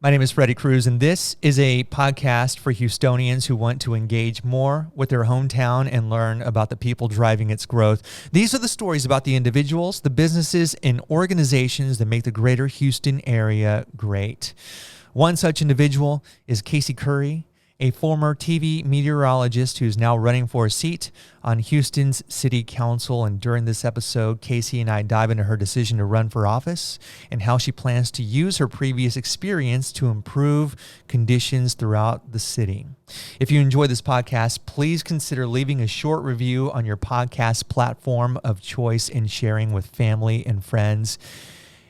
My name is Freddie Cruz, and this is a podcast for Houstonians who want to engage more with their hometown and learn about the people driving its growth. These are the stories about the individuals, the businesses, and organizations that make the greater Houston area great. One such individual is Casey Curry, a former TV meteorologist who's now running for a seat on Houston's City Council. And during this episode, Casey and I dive into her decision to run for office and how she plans to use her previous experience to improve conditions throughout the city. If you enjoy this podcast, please consider leaving a short review on your podcast platform of choice and sharing with family and friends.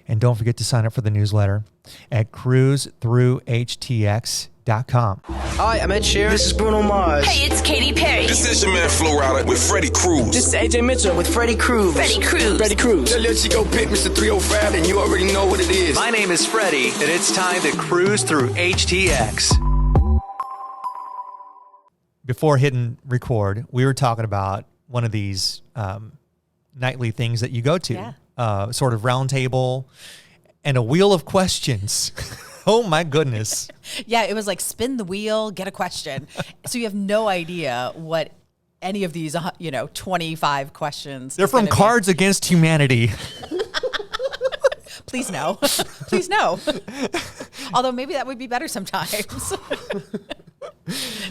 And don't forget to sign up for the newsletter at cruisethroughhtx.com. Hi, I'm Ed Sheeran. This is Bruno Mars. Hey, it's Katy Perry. This is your man Flo Rida with Freddie Cruz. This is AJ Mitchell with Freddie Cruz. Freddie Cruz. Freddie Cruz. They'll let you go pick Mr. 305 and you already know what it is. My name is Freddie, and it's time to cruise through HTX. Before hitting record, we were talking about one of these nightly things that you go to, sort of round table and a wheel of questions. Oh my goodness. Yeah, it was like spin the wheel, get a question. So you have no idea what any of these, 25 questions. They're from Cards Against Humanity. Please no. Please no. Although maybe that would be better sometimes.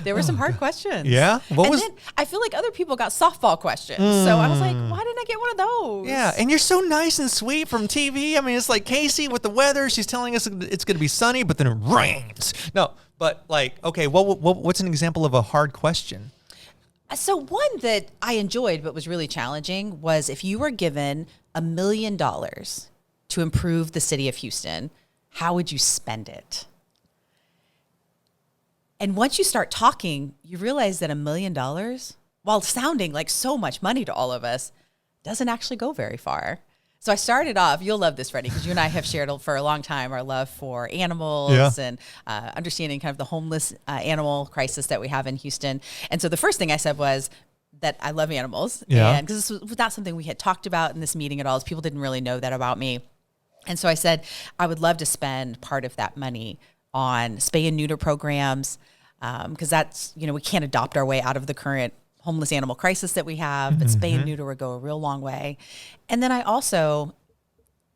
There were some hard questions. Yeah? Then I feel like other people got softball questions. So I was like, why didn't I get one of those? Yeah, and you're so nice and sweet from TV. I mean, it's like Casey with the weather. She's telling us it's going to be sunny, but then it rains. No, but like, okay, what's an example of a hard question? So one that I enjoyed but was really challenging was if you were given $1 million to improve the city of Houston, how would you spend it? And once you start talking, you realize that $1 million, while sounding like so much money to all of us, doesn't actually go very far. So I started off, you'll love this, Freddie, because you and I have shared for a long time our love for animals and understanding kind of the homeless animal crisis that we have in Houston. And so the first thing I said was that I love animals. Yeah. And because this was not something we had talked about in this meeting at all. People didn't really know that about me. And so I said, I would love to spend part of that money on spay and neuter programs, because that's, we can't adopt our way out of the current homeless animal crisis that we have, but spay and neuter would go a real long way. And then I also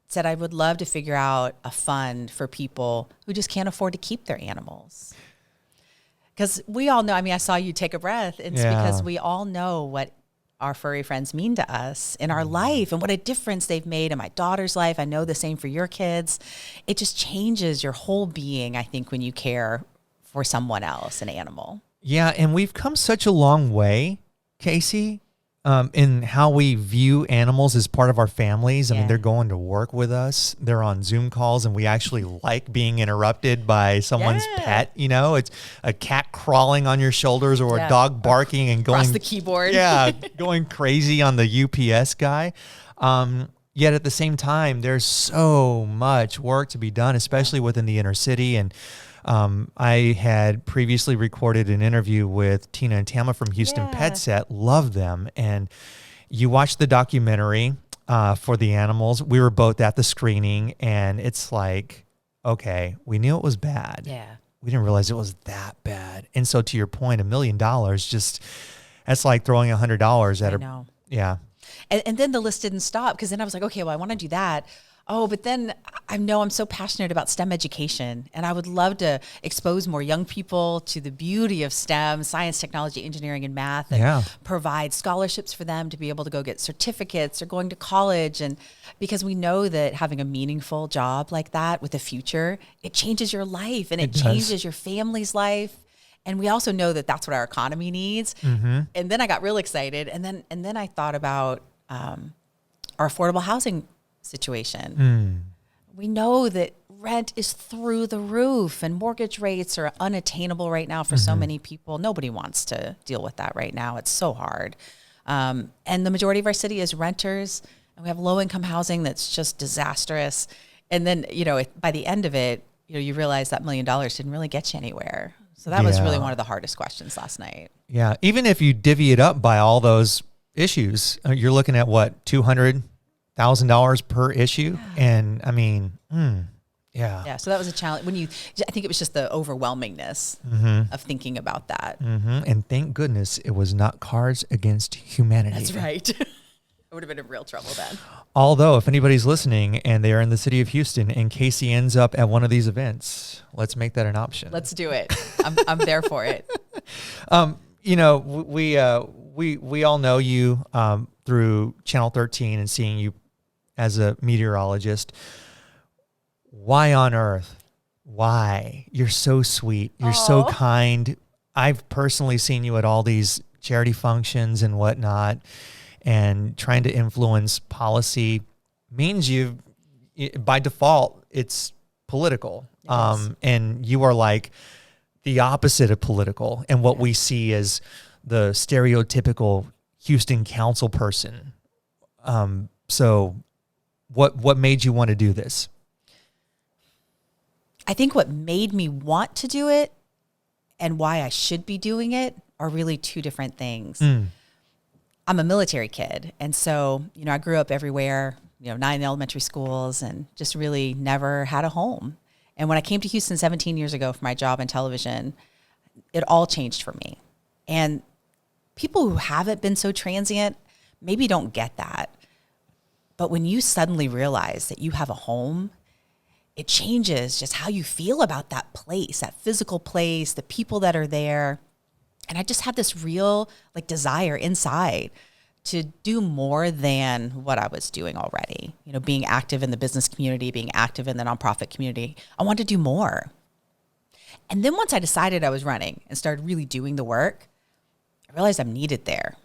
said I would love to figure out a fund for people who just can't afford to keep their animals. Because we all know, I saw you take a breath. It's because we all know what our furry friends mean to us in our life and what a difference they've made in my daughter's life. I know the same for your kids. It just changes your whole being, I think, when you care for someone else, an animal. Yeah, and we've come such a long way, Casey, in how we view animals as part of our families. I mean, they're going to work with us. They're on Zoom calls, and we actually like being interrupted by someone's pet. It's a cat crawling on your shoulders or a dog barking and going across the keyboard. Going crazy on the UPS guy. Yet at the same time, there's so much work to be done, especially within the inner city. And I had previously recorded an interview with Tina and Tama from Houston Pet Set. Love them. And you watched the documentary for the animals. We were both at the screening, and it's like, okay, we knew it was bad. Yeah. We didn't realize it was that bad. And so to your point, $1 million, that's like throwing $100 at know. Yeah. And then the list didn't stop, because then I was like, okay, well, I want to do that. Oh, but then I know I'm so passionate about STEM education, and I would love to expose more young people to the beauty of STEM, science, technology, engineering, and math, and provide scholarships for them to be able to go get certificates or going to college. And because we know that having a meaningful job like that with a future, it changes your life, and it changes your family's life. And we also know that that's what our economy needs. And then I got real excited. And then I thought about our affordable housing situation. We know that rent is through the roof and mortgage rates are unattainable right now for so many people. Nobody wants to deal with that right now. It's so hard. And the majority of our city is renters, and we have low income housing that's just disastrous. And then, by the end of it, you realize that $1 million didn't really get you anywhere. So that was really one of the hardest questions last night. Yeah. Even if you divvy it up by all those issues, you're looking at what, $200,000 per issue? And I mean, Yeah. So that was a challenge I think it was just the overwhelmingness of thinking about that. And thank goodness it was not Cards Against Humanity. That's right. I would have been in real trouble then. Although, if anybody's listening and they are in the city of Houston and Casey ends up at one of these events, let's make that an option. Let's do it. I'm there for it. You know, we all know you through Channel 13 and seeing you as a meteorologist. Why on earth? Why? You're so sweet. You're so kind. I've personally seen you at all these charity functions and whatnot, and trying to influence policy means by default, it's political. And you are like the opposite of political and what we see as the stereotypical Houston council person. So what made you want to do this? I think what made me want to do it and why I should be doing it are really two different things. I'm a military kid. And so, I grew up everywhere, 9 elementary schools, and just really never had a home. And when I came to Houston 17 years ago for my job in television, it all changed for me. And people who haven't been so transient maybe don't get that. But when you suddenly realize that you have a home, it changes just how you feel about that place, that physical place, the people that are there. And I just had this real desire inside to do more than what I was doing already. Being active in the business community, being active in the nonprofit community. I wanted to do more. And then once I decided I was running and started really doing the work, I realized I'm needed there.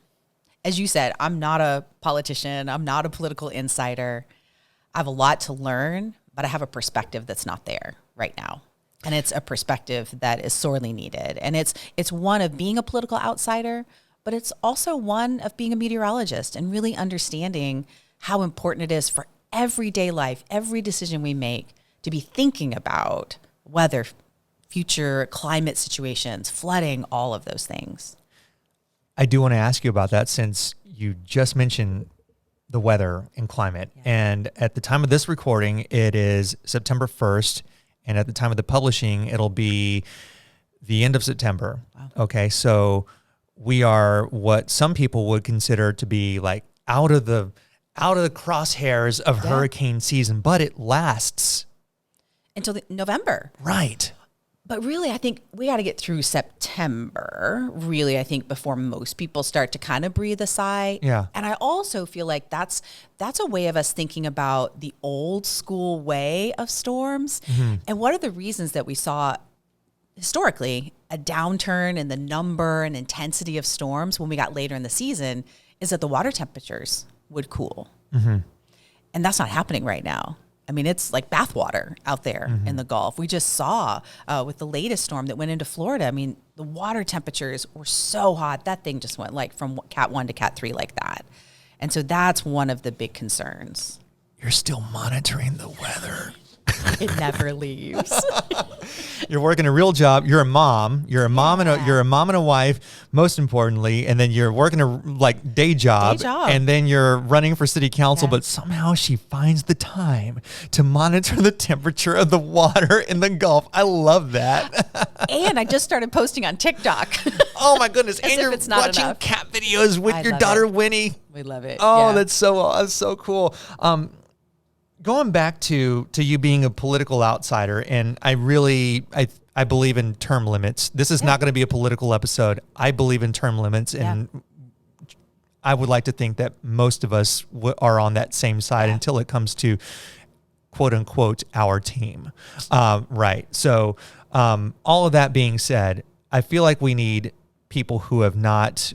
As you said, I'm not a politician. I'm not a political insider. I have a lot to learn, but I have a perspective that's not there right now. And it's a perspective that is sorely needed. And it's one of being a political outsider, but it's also one of being a meteorologist and really understanding how important it is for everyday life, every decision we make, to be thinking about weather, future climate situations, flooding, all of those things. I do want to ask you about that since you just mentioned the weather and climate. Yeah. And at the time of this recording, it is September 1st. And at the time of the publishing, it'll be the end of September. Wow. Okay, so we are what some people would consider to be out of the crosshairs of hurricane season, but it lasts until November. Right. But really, I think we got to get through September, really, I think, before most people start to kind of breathe a sigh. Yeah. And I also feel like that's a way of us thinking about the old school way of storms. Mm-hmm. And what are the reasons that we saw historically a downturn in the number and intensity of storms when we got later in the season is that the water temperatures would cool. Mm-hmm. And that's not happening right now. I mean, it's like bathwater out there in the Gulf. We just saw with the latest storm that went into Florida. I mean, the water temperatures were so hot. That thing just went from Cat 1 to Cat 3 like that. And so that's one of the big concerns. You're still monitoring the weather. It never leaves. You're working a real job. You're a mom. You're a mom and a wife, most importantly, and then you're working a day job. And then you're running for city council. But somehow she finds the time to monitor the temperature of the water in the Gulf. I love that. And I just started posting on TikTok. Oh my goodness! And you're watching cat videos with your daughter Winnie. We love it. Oh, that's so cool. Going back to you being a political outsider, and I believe in term limits. This is not going to be a political episode. I believe in term limits, and I would like to think that most of us are on that same side until it comes to quote unquote our team. Right. So all of that being said, I feel like we need people who have not.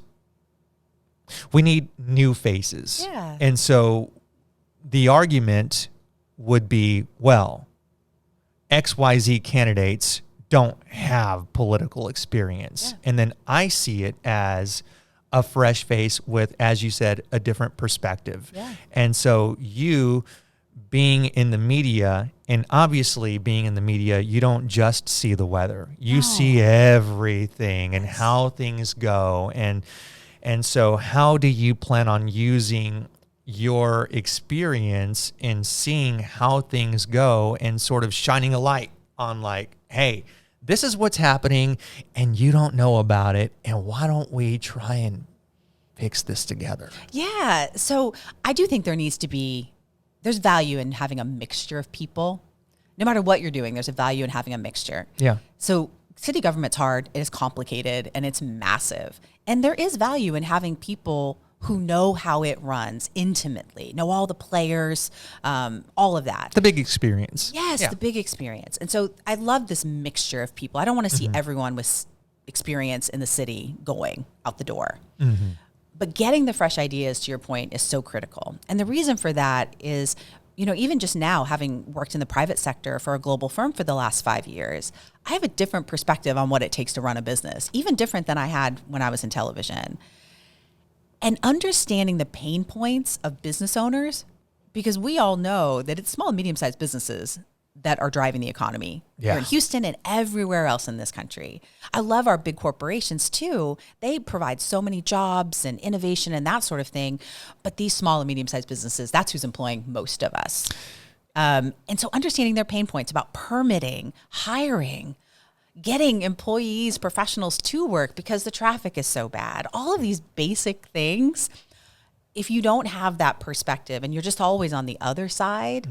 We need new faces. Yeah. And so the argument would be, well, XYZ candidates don't have political experience. Yeah. And then I see it as a fresh face with, as you said, a different perspective. Yeah. And so you being in the media, and obviously being in the media, you don't just see the weather. You see everything and how things go. And so how do you plan on using your experience in seeing how things go and sort of shining a light on like, hey, this is what's happening and you don't know about it. And why don't we try and fix this together? Yeah. So I do think there's value in having a mixture of people. No matter what you're doing, there's a value in having a mixture. Yeah. So city government's hard, it is complicated, and it's massive. And there is value in having people who know how it runs intimately, know all the players, all of that. The big experience. Yes, Yeah. the big experience. And so I love this mixture of people. I don't want to see everyone with experience in the city going out the door. But getting the fresh ideas, to your point, is so critical. And the reason for that is, even just now, having worked in the private sector for a global firm for the last 5 years, I have a different perspective on what it takes to run a business, even different than I had when I was in television. And understanding the pain points of business owners, because we all know that it's small and medium-sized businesses that are driving the economy here in Houston and everywhere else in this country. I love our big corporations too. They provide so many jobs and innovation and that sort of thing. But these small and medium-sized businesses, that's who's employing most of us. And so understanding their pain points about permitting, hiring, getting employees, professionals to work because the traffic is so bad. All of these basic things, if you don't have that perspective and you're just always on the other side,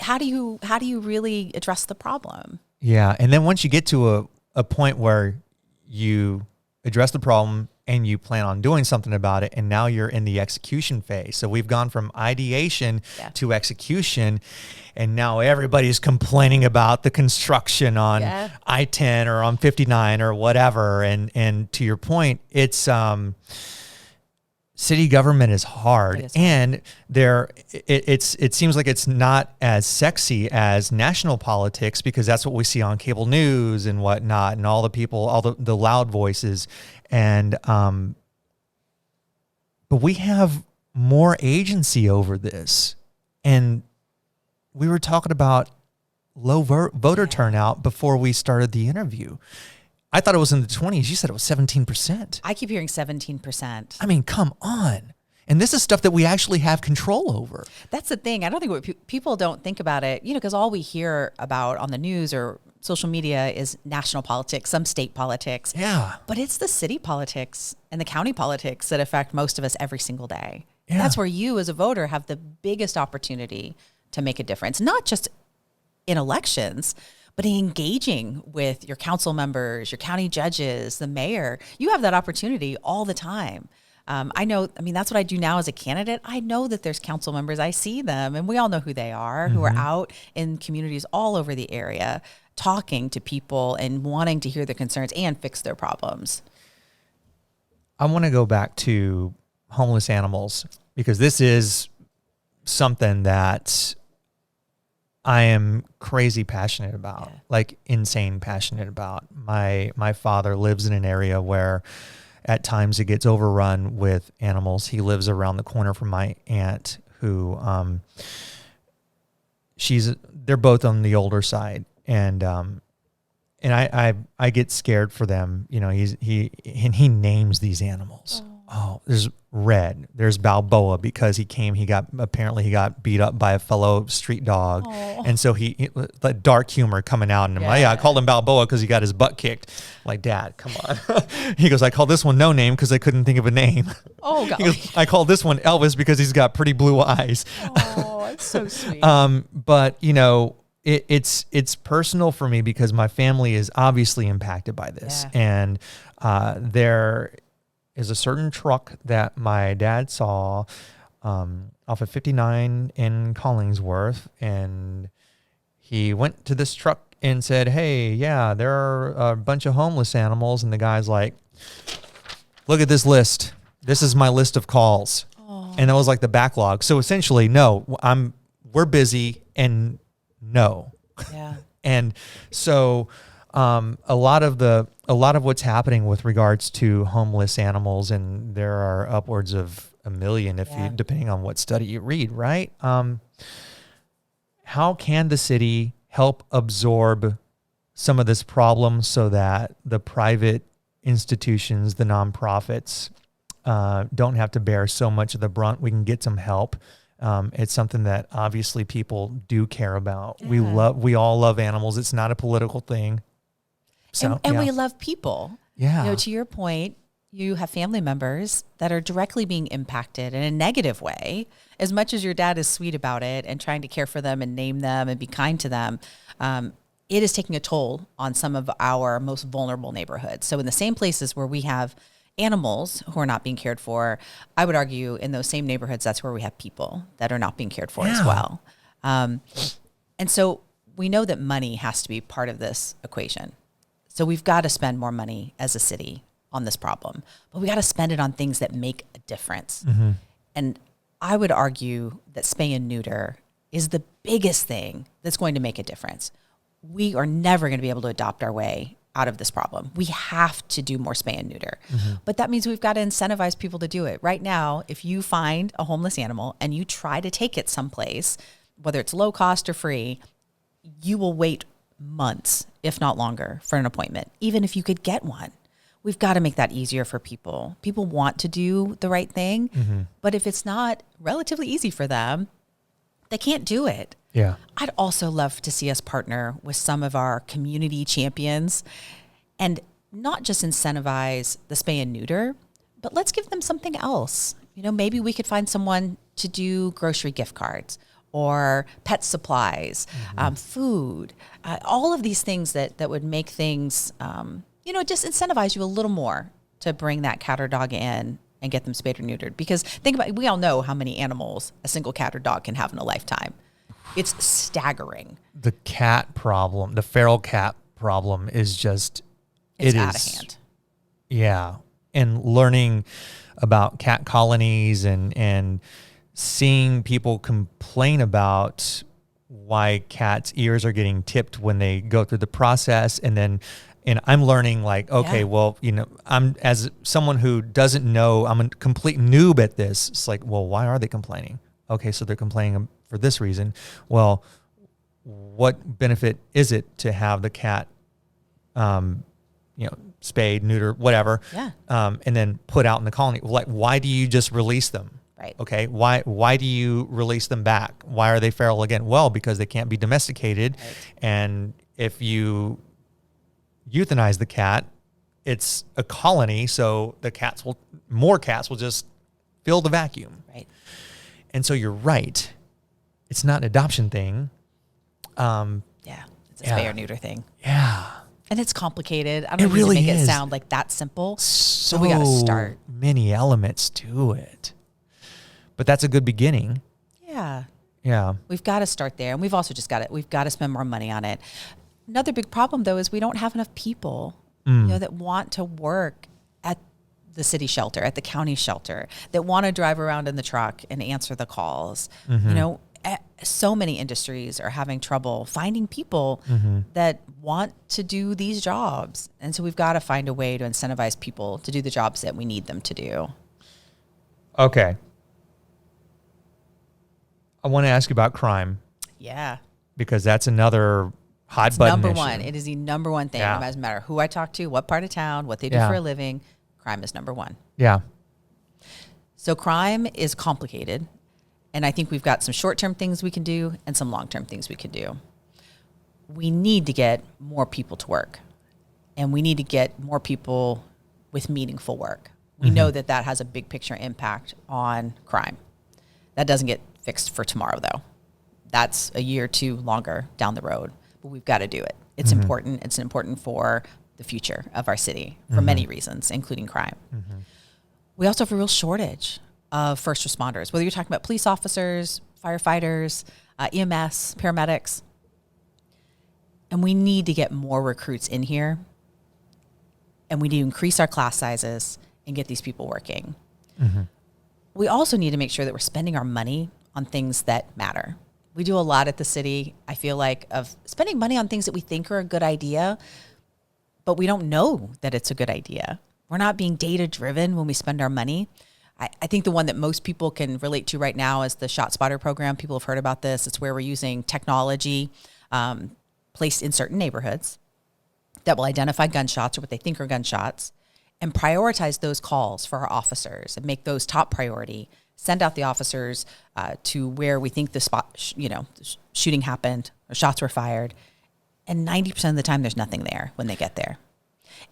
how do you really address the problem? Yeah. And then once you get to a point where you address the problem and you plan on doing something about it, and now you're in the execution phase. So we've gone from ideation to execution, and now everybody's complaining about the construction on I-10 or on 59 or whatever. And to your point, it's city government is hard, and it seems like it's not as sexy as national politics, because that's what we see on cable news and whatnot, and all the people, all the loud voices. And but we have more agency over this. And we were talking about low voter turnout before we started the interview. I thought it was in the 20s. You said it was 17%. I keep hearing 17%. I mean, come on. And this is stuff that we actually have control over. That's the thing. I don't think people don't think about it, because all we hear about on the news or social media is national politics, some state politics. Yeah. But it's the city politics and the county politics that affect most of us every single day. Yeah. That's where you as a voter have the biggest opportunity to make a difference, not just in elections, but engaging with your council members, your county judges, the mayor. You have that opportunity all the time. That's what I do now as a candidate. I know that there's council members. I see them, and we all know who they are, who are out in communities all over the area, talking to people and wanting to hear their concerns and fix their problems. I want to go back to homeless animals, because this is something that I am crazy passionate about, like insane passionate about. My father lives in an area where at times it gets overrun with animals. He lives around the corner from my aunt, who they're both on the older side, and I get scared for them. He names these animals. Oh, there's Red. There's Balboa, because he got beat up by a fellow street dog. And so he the dark humor coming out. And I called him Balboa because he got his butt kicked. I'm like, Dad, come on. He goes, I called this one No Name because I couldn't think of a name. Oh, God. He goes, I called this one Elvis because he's got pretty blue eyes. Oh, that's so sweet. But it's personal for me because my family is obviously impacted by this. And there is a certain truck that my dad saw off of 59 in Collingsworth, and he went to this truck and said, hey, there are a bunch of homeless animals. And the guy's like, look at this list. This is my list of calls. And that was like the backlog. So essentially, no, we're busy, and no. Yeah. And so a lot of what's happening with regards to homeless animals, and there are upwards of 1 million depending on what study you read, right? How can the city help absorb some of this problem so that the private institutions, the nonprofits, don't have to bear so much of the brunt. We can get some help. It's something that obviously people do care about. Yeah. We all love animals. It's not a political thing. So, and we love people. Yeah. To your point, you have family members that are directly being impacted in a negative way. As much as your dad is sweet about it and trying to care for them and name them and be kind to them, it is taking a toll on some of our most vulnerable neighborhoods. So in the same places where we have animals who are not being cared for, I would argue in those same neighborhoods, that's where we have people that are not being cared for as well. And so we know that money has to be part of this equation. So we've got to spend more money as a city on this problem, but we got to spend it on things that make a difference. And I would argue that spay and neuter is the biggest thing that's going to make a difference. We are never going to be able to adopt our way out of this problem. We have to do more spay and neuter, but that means we've got to incentivize people to do it. Right now, if you find a homeless animal and you try to take it someplace, whether it's low cost or free, you will wait months, if not longer, for an appointment, even if you could get one. We've got to make that easier for people. People want to do the right thing, but if it's not relatively easy for them, they can't do it. Yeah. I'd also love to see us partner with some of our community champions and not just incentivize the spay and neuter, but let's give them something else. Maybe we could find someone to do grocery gift cards or pet supplies, food, all of these things that would make things, just incentivize you a little more to bring that cat or dog in and get them spayed or neutered. Because think about it, we all know how many animals a single cat or dog can have in a lifetime. It's staggering. The cat problem, the feral cat problem is just, It's out of hand. Yeah. And learning about cat colonies and seeing people complain about why cats' ears are getting tipped when they go through the process. And I'm learning I'm as someone who doesn't know, I'm a complete noob at this. It's like, well, why are they complaining? Okay, so they're complaining for this reason. Well, what benefit is it to have the cat, spayed, neutered, whatever, and then put out in the colony? Like, why do you just release them? Right. Okay. Why do you release them back? Why are they feral again? Well, because they can't be domesticated. Right. And if you euthanize the cat, it's a colony. So more cats will just fill the vacuum. Right. And so you're right. It's not an adoption thing. It's a spay or neuter thing. Yeah. And it's complicated. I don't really make it sound like that simple. So we got to start. Many elements to it. But that's a good beginning. Yeah. Yeah. We've got to start there. And we've also we've got to spend more money on it. Another big problem, though, is we don't have enough people, that want to work at the city shelter, at the county shelter, that want to drive around in the truck and answer the calls. So many industries are having trouble finding people that want to do these jobs. And so we've got to find a way to incentivize people to do the jobs that we need them to do. Okay. I want to ask you about crime. Yeah. Because that's another hot button number issue. one. It is the number one thing. Yeah. It doesn't matter who I talk to, what part of town, what they do for a living. Crime is number one. Yeah. So crime is complicated. And I think we've got some short-term things we can do and some long-term things we can do. We need to get more people to work. And we need to get more people with meaningful work. We know that has a big picture impact on crime. That doesn't get fixed for tomorrow, though. That's a year or two longer down the road. But we've got to do it. It's important. It's important for the future of our city for many reasons, including crime. We also have a real shortage of first responders, whether you're talking about police officers, firefighters, EMS, paramedics. And we need to get more recruits in here. And we need to increase our class sizes and get these people working. We also need to make sure that we're spending our money on things that matter. We do a lot at the city, I feel like, of spending money on things that we think are a good idea, but we don't know that it's a good idea. We're not being data-driven when we spend our money. I think the one that most people can relate to right now is the ShotSpotter program. People have heard about this. It's where we're using technology placed in certain neighborhoods that will identify gunshots or what they think are gunshots. and prioritize those calls for our officers and make those top priority. Send out the officers to where we think the spot, shooting happened or shots were fired. And 90% of the time, there's nothing there when they get there.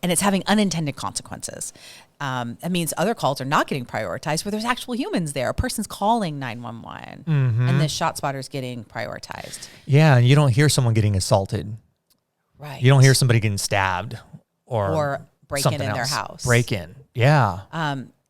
And it's having unintended consequences. That means other calls are not getting prioritized where there's actual humans there. A person's calling 911 and the shot spotter's getting prioritized. Yeah, and you don't hear someone getting assaulted. Right. You don't hear somebody getting stabbed or break in their else. house. Break in. Yeah.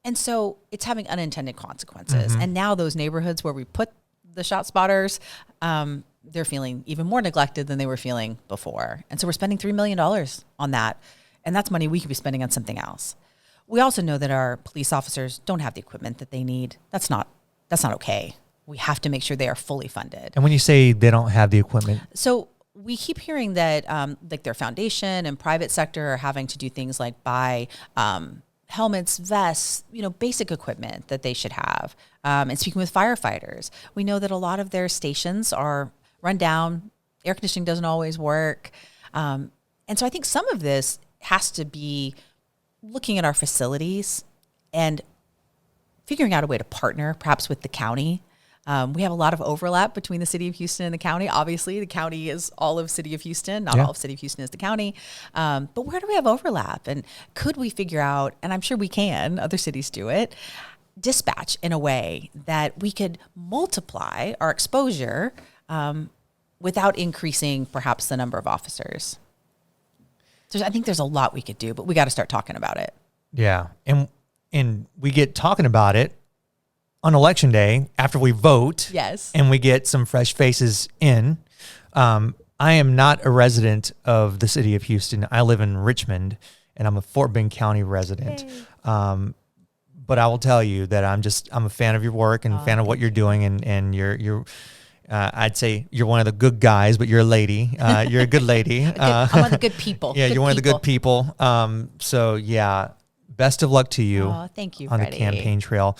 And so it's having unintended consequences. And now those neighborhoods where we put the shot spotters, they're feeling even more neglected than they were feeling before. And so we're spending $3 million on that. And that's money we could be spending on something else. We also know that our police officers don't have the equipment that they need. That's not okay. We have to make sure they are fully funded. And when you say they don't have the equipment, so we keep hearing that like their foundation and private sector are having to do things like buy helmets, vests, basic equipment that they should have. And speaking with firefighters, we know that a lot of their stations are run down. Air conditioning doesn't always work. And so I think some of this has to be looking at our facilities and figuring out a way to partner perhaps with the county. We have a lot of overlap between the city of Houston and the county. Obviously, the county is all of city of Houston. Not all of city of Houston is the county. But where do we have overlap? And could we figure out, and I'm sure we can, other cities do it, dispatch in a way that we could multiply our exposure without increasing perhaps the number of officers? I think there's a lot we could do, but we got to start talking about it. Yeah. And we get talking about it on election day after we vote. Yes. And we get some fresh faces in. I am not a resident of the city of Houston. I live in Richmond, and I'm a Fort Bend County resident. But I will tell you that I'm a fan of your work and a fan of what you're doing, and you're I'd say you're one of the good guys, but you're a lady. You're a good lady. I'm one of the good people. Yeah, you're one of the good people. So yeah, best of luck to you. Oh, thank you, on Freddie. the campaign trail.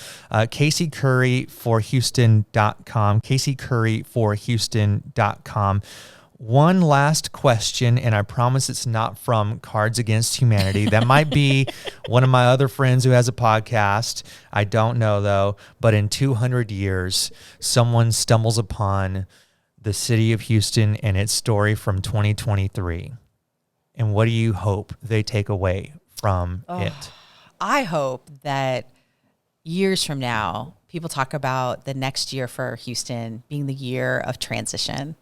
Casey Curry for Houston.com. Casey Curry for Houston.com. One last question, and I promise it's not from Cards Against Humanity. That might be one of my other friends who has a podcast. I don't know, though. But in 200 years, someone stumbles upon the city of Houston and its story from 2023. And what do you hope they take away from it? I hope that years from now, people talk about the next year for Houston being the year of transition,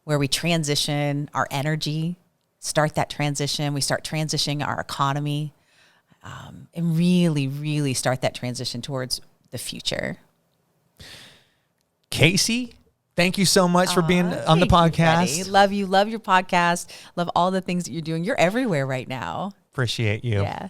where we transition our energy, start that transition. We start transitioning our economy, and really, really start that transition towards the future. Casey, thank you so much for being on the podcast. You, love you. Love your podcast. Love all the things that you're doing. You're everywhere right now. Appreciate you. Yeah.